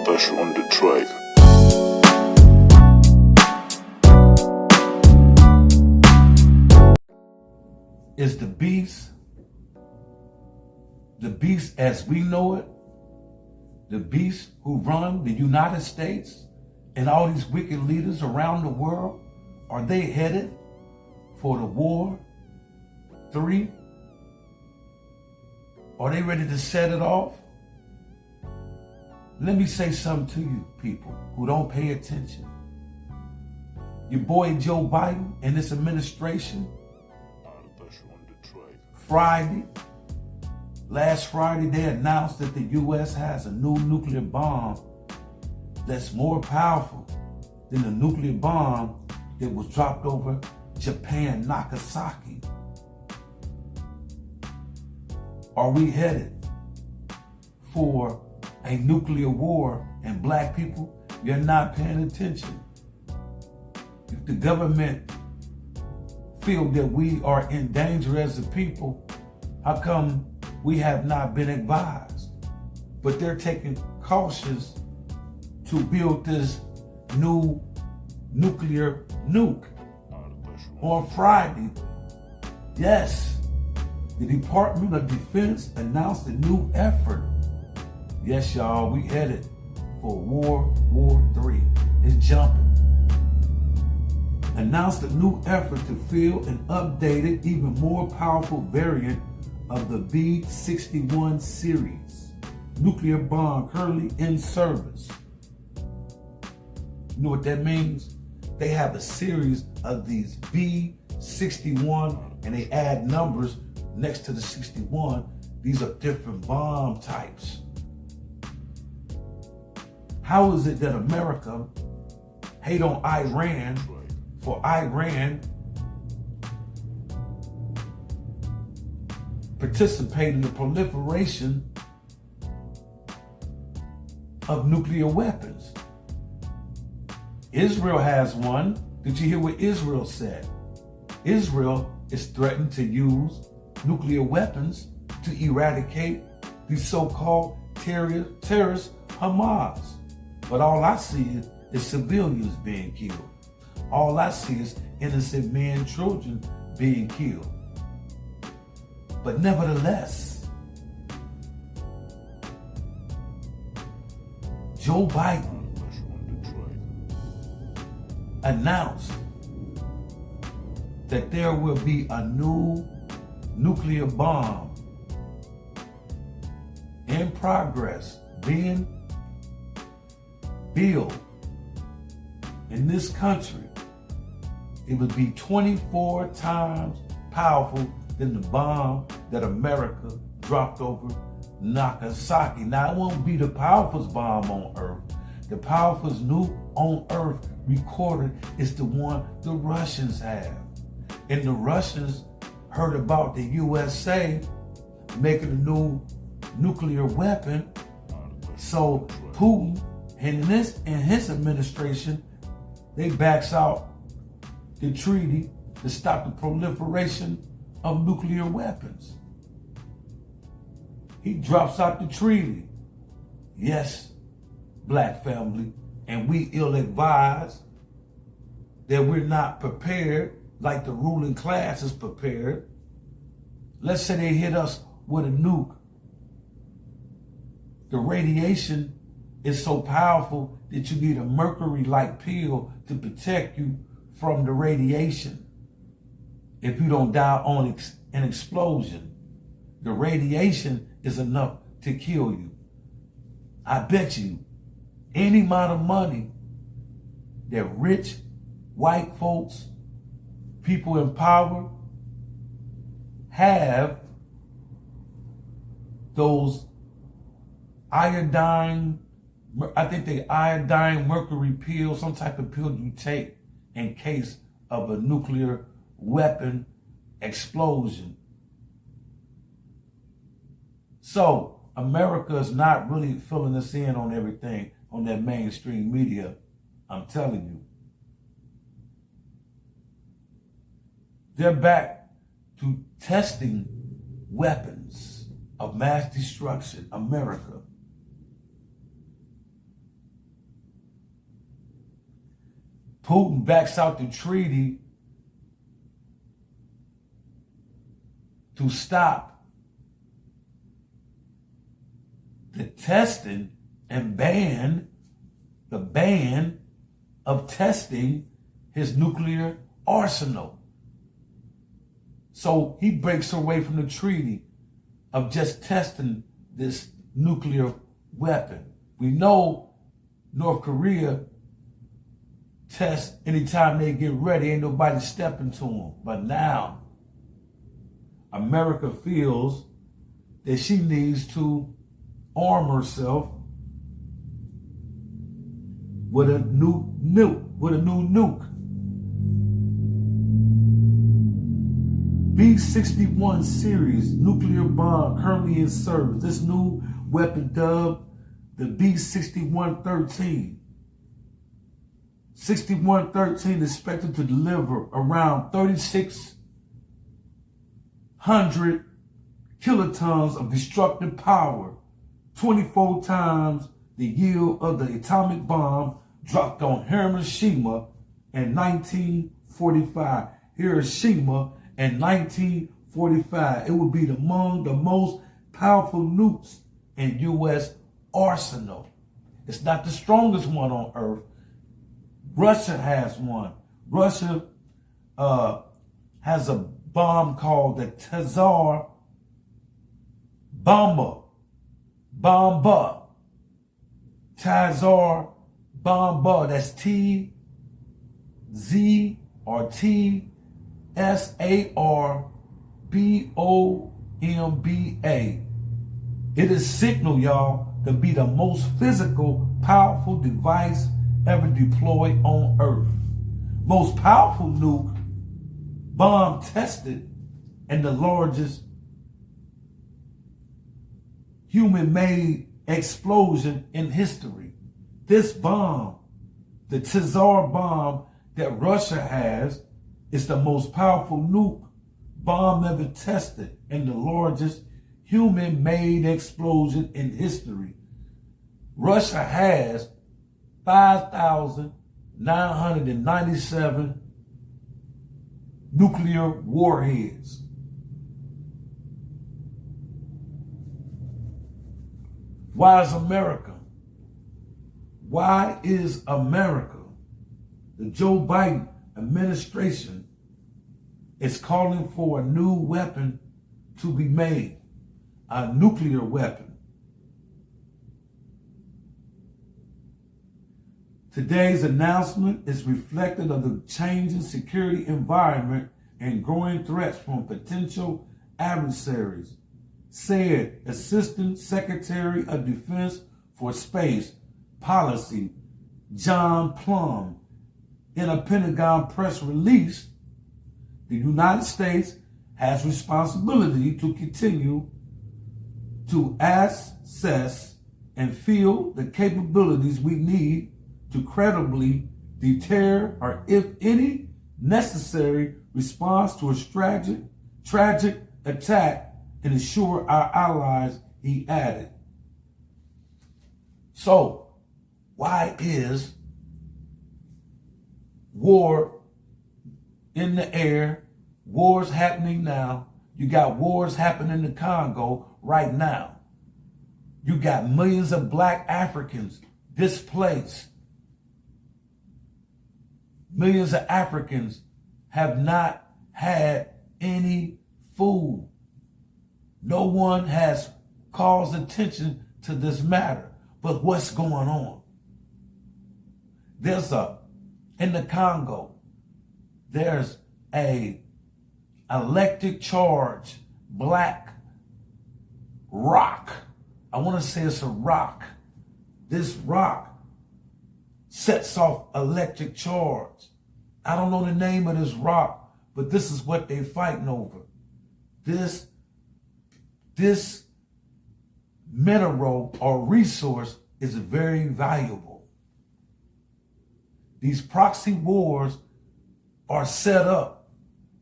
special on the track. Is the beast as we know it, the beast who run the United States and all these wicked leaders around the world, are they headed for the war 3? Are they ready to set it off? Let me say something to you people who don't pay attention. Your boy Joe Biden and this administration, last Friday, they announced that the U.S. has a new nuclear bomb that's more powerful than the nuclear bomb that was dropped over Japan, Nagasaki. Are we headed for a nuclear war? And black people, you're not paying attention. If the government feel that we are in danger as a people, how come we have not been advised? But they're taking cautious to build this new nuclear nuke. On Friday, yes, the Department of Defense announced a new effort. Yes, y'all, we headed for War 3. It's jumping. Announced a new effort to field an updated, even more powerful variant of the B-13 series nuclear bomb currently in service. You know what that means? They have a series of these B-13 and they add numbers next to the 61. These are different bomb types. How is it that America hate on Iran for Iran participate in the proliferation of nuclear weapons? Israel has one. Did you hear what Israel said? Israel is threatened to use nuclear weapons to eradicate the so-called terrorist Hamas. But all I see is civilians being killed. All I see is innocent men, children being killed. But nevertheless, Joe Biden announced that there will be a new nuclear bomb in progress being built in this country. It would be 24 times powerful than the bomb that America dropped over Nagasaki. Now, it won't be the powerful bomb on Earth. The powerful nuke on Earth recorded is the one the Russians have. And the Russians heard about the USA making a new nuclear weapon. So Putin and his administration, they backs out the treaty to stop the proliferation of nuclear weapons. He drops out the treaty. Yes, black family, and we ill-advised that we're not prepared like the ruling class is prepared. Let's say they hit us with a nuke. The radiation is so powerful that you need a mercury-like pill to protect you from the radiation. If you don't die on an explosion, the radiation is enough to kill you. I bet you any amount of money that rich white folks, people in power, have those iodine, I think they iodine mercury pill, some type of pill you take in case of a nuclear weapon explosion. So America is not really filling us in on everything on that mainstream media. I'm telling you. They're back to testing weapons of mass destruction. America. Putin backs out the treaty to stop the testing and the ban of testing his nuclear arsenal. So he breaks away from the treaty of just testing this nuclear weapon. We know North Korea tests anytime they get ready. Ain't nobody stepping to them. But now, America feels that she needs to arm herself with a new nuke. B-61 series nuclear bomb currently in service. This new weapon dubbed the B-6113. 6113 is expected to deliver around 3,600 kilotons of destructive power, 24 times the yield of the atomic bomb dropped on Hiroshima in 1945. Hiroshima in 1945. It would be among the most powerful nukes in U.S. arsenal. It's not the strongest one on earth. Russia has one. Russia has a bomb called the Tsar Bomba. Tsar Bomba. That's T-Z or T-S-A-R-B-O-M-B-A. It is signaled, y'all, to be the most physical, powerful device ever deployed on Earth. Most powerful nuke, bomb tested, and the largest human-made explosion in history. This bomb, the Tsar bomb that Russia has, is the most powerful nuke bomb ever tested and the largest human-made explosion in history. Russia has 5,997 nuclear warheads. Why is America? Why is America? The Joe Biden administration is calling for a new weapon to be made, a nuclear weapon. Today's announcement is reflective of the changing security environment and growing threats from potential adversaries, said Assistant Secretary of Defense for Space Policy John Plum in a Pentagon press release. The United States has responsibility to continue to assess and field the capabilities we need to credibly deter or, if any, necessary response to a tragic attack and ensure our allies, he added. So, why is war in the air, wars happening now? You got wars happening in the Congo right now. You got millions of black Africans displaced. Millions of Africans have not had any food. No one has caused attention to this matter. But what's going on? In the Congo, there's a electric charge black rock. I want to say it's a rock. This rock sets off electric charge. I don't know the name of this rock, but this is what they're fighting over. This mineral or resource is very valuable. These proxy wars are set up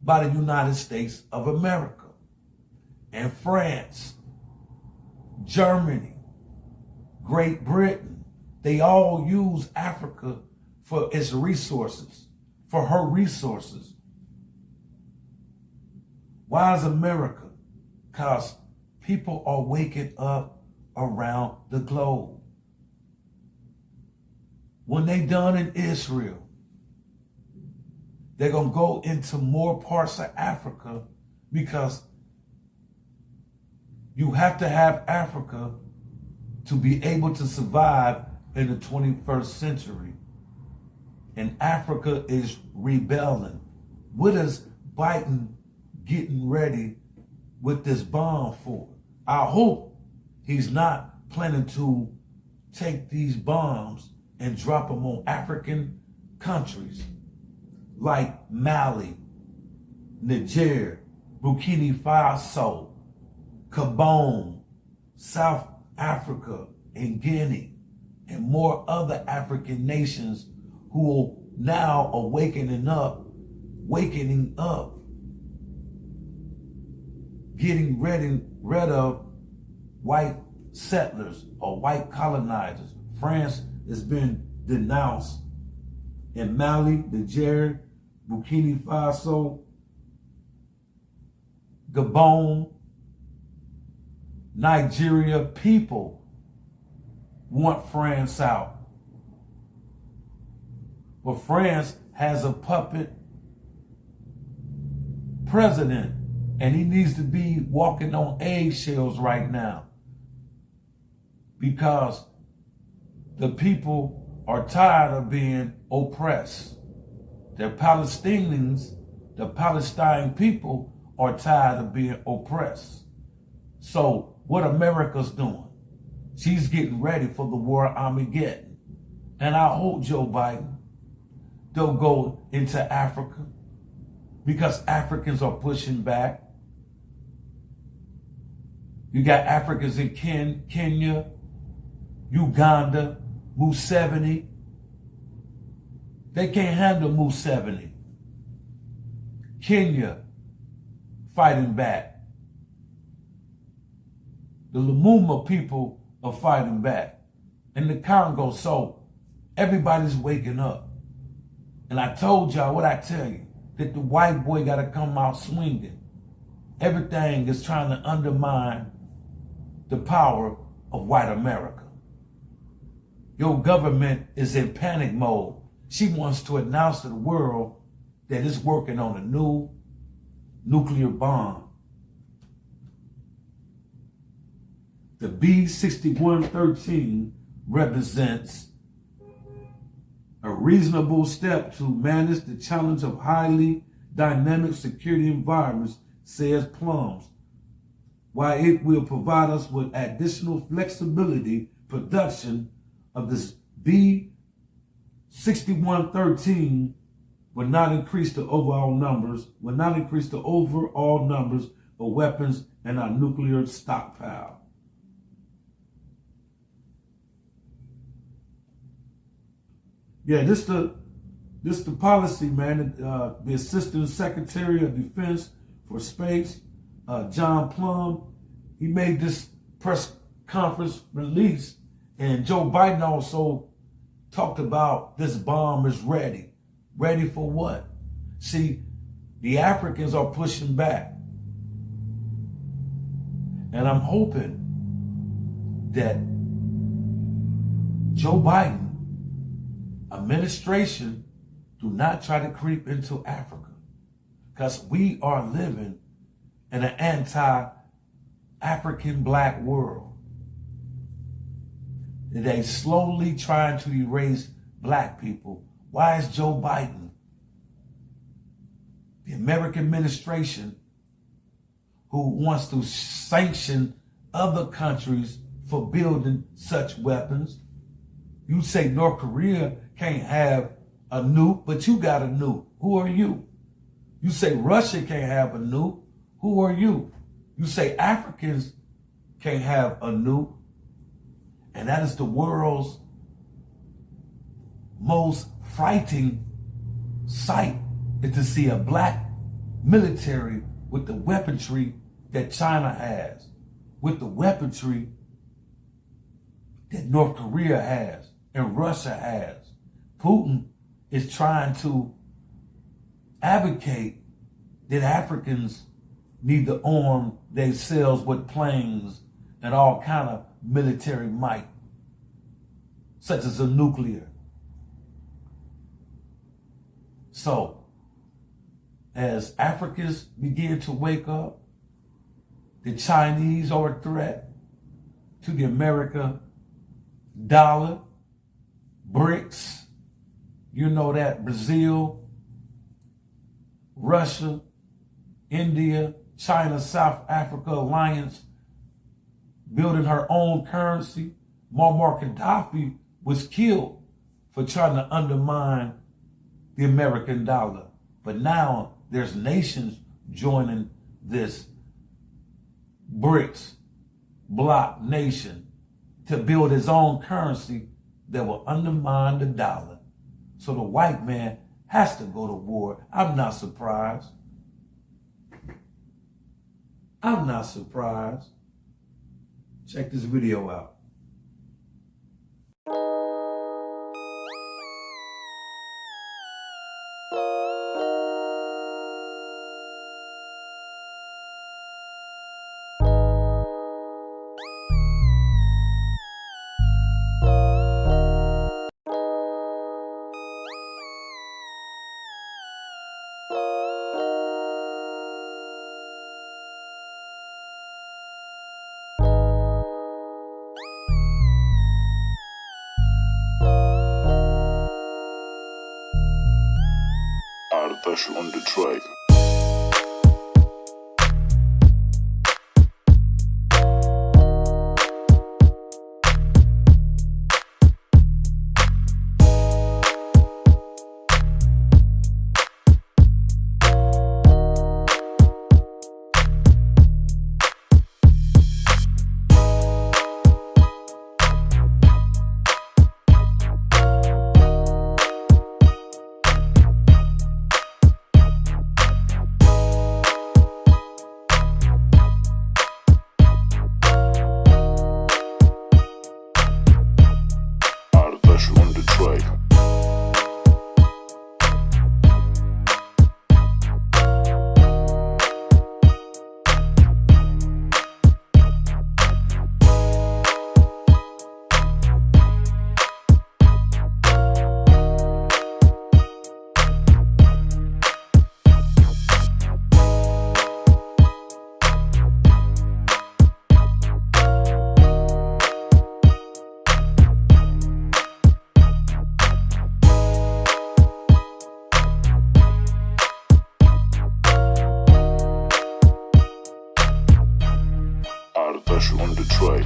by the United States of America and France, Germany, Great Britain. They all use Africa for its resources, for her resources. Why is America? Because people are waking up around the globe. When they done in Israel, they're going to go into more parts of Africa, because you have to have Africa to be able to survive in the 21st century. And Africa is rebelling. What is Biden getting ready with this bomb for? I hope he's not planning to take these bombs and drop them on African countries like Mali, Niger, Burkina Faso, Gabon, South Africa, and Guinea, and more other African nations who now are wakening up, getting rid of white settlers or white colonizers. France has been denounced in Mali, Niger, Burkina Faso, Gabon, Nigeria. People want France out. But France has a puppet president, and he needs to be walking on eggshells right now, because the people are tired of being oppressed. The Palestinians, the Palestine people, are tired of being oppressed. So what America's doing? She's getting ready for the war Armageddon. And I hope Joe Biden, they'll go into Africa, because Africans are pushing back. You got Africans in Kenya, Uganda, Museveni. They can't handle Museveni. Kenya fighting back. The Lumumba people are fighting back. In the Congo, so everybody's waking up. And I told y'all what I tell you, that the white boy got to come out swinging. Everything is trying to undermine the power of white America. Your government is in panic mode. She wants to announce to the world that it's working on a new nuclear bomb. The B-6113 represents a reasonable step to manage the challenge of highly dynamic security environments, says Plums. While it will provide us with additional flexibility, production of this B-6113 will not increase the overall numbers of weapons in our nuclear stockpile. Yeah, this the policy, man. The Assistant Secretary of Defense for Space, John Plum, he made this press conference release, and Joe Biden also talked about this bomb is ready. Ready for what? See, the Africans are pushing back. And I'm hoping that Joe Biden administration do not try to creep into Africa, because we are living in an anti-African black world. They slowly trying to erase black people. Why is Joe Biden, the American administration, who wants to sanction other countries for building such weapons? You say North Korea can't have a nuke, but you got a nuke. Who are you? You say Russia can't have a nuke. Who are you? You say Africans can't have a nuke. And that is the world's most frightening sight, is to see a black military with the weaponry that China has, with the weaponry that North Korea has and Russia has. Putin is trying to advocate that Africans need to arm themselves with planes and all kind of military might, such as a nuclear. So, as Africans begin to wake up, the Chinese are a threat to the American dollar, BRICS, you know that, Brazil, Russia, India, China, South Africa alliance, building her own currency. Muammar Gaddafi was killed for trying to undermine the American dollar. But now there's nations joining this BRICS bloc nation to build his own currency that will undermine the dollar. So the white man has to go to war. I'm not surprised. I'm not surprised. Check this video out. Artificial on the track. On the track.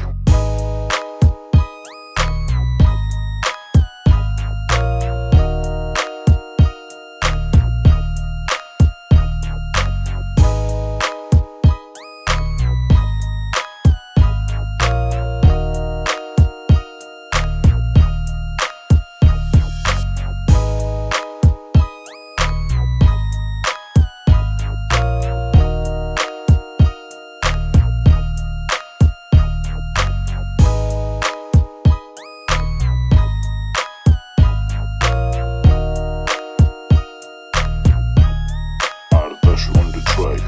Artificial on the track.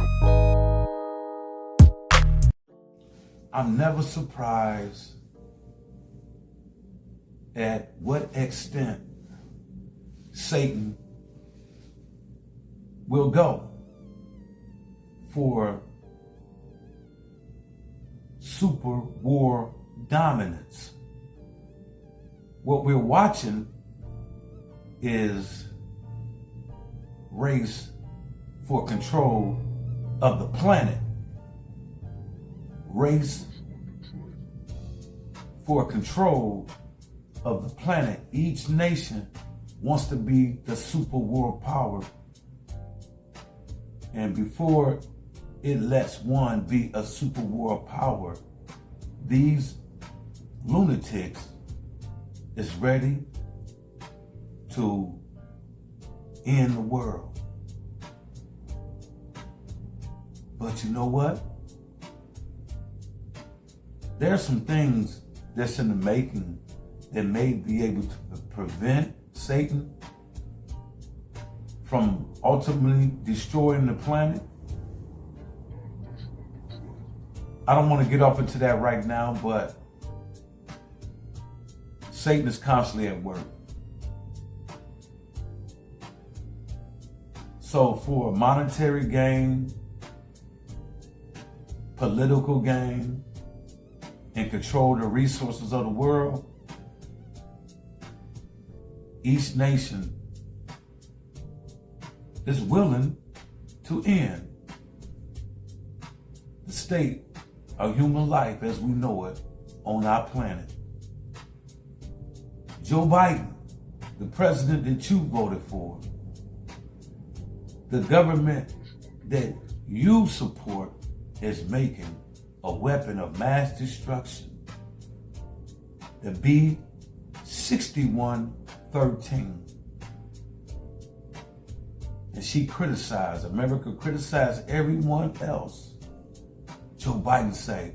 I'm never surprised at what extent Satan will go for super war dominance. What we're watching is race for control of the planet. Race for control of the planet. Each nation wants to be the super world power. And before it lets one be a super world power, these lunatics is ready to end the world. But you know what? There are some things that's in the making that may be able to prevent Satan from ultimately destroying the planet? I don't want to get off into that right now, but Satan is constantly at work. So for monetary gain, political gain, and control the resources of the world, each nation is willing to end the state of human life as we know it on our planet. Joe Biden, the president that you voted for, the government that you support is making a weapon of mass destruction, the B-13. And she criticized, America criticized everyone else. Joe Biden say,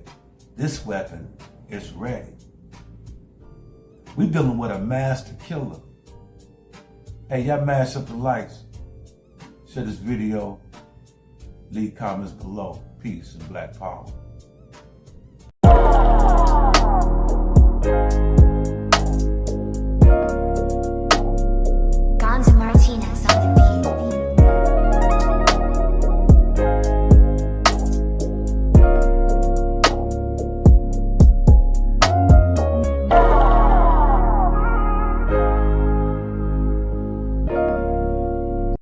this weapon is ready. We're dealing with a master killer. Hey, y'all mash up the likes. Share this video. Leave comments below. Peace and Black Power.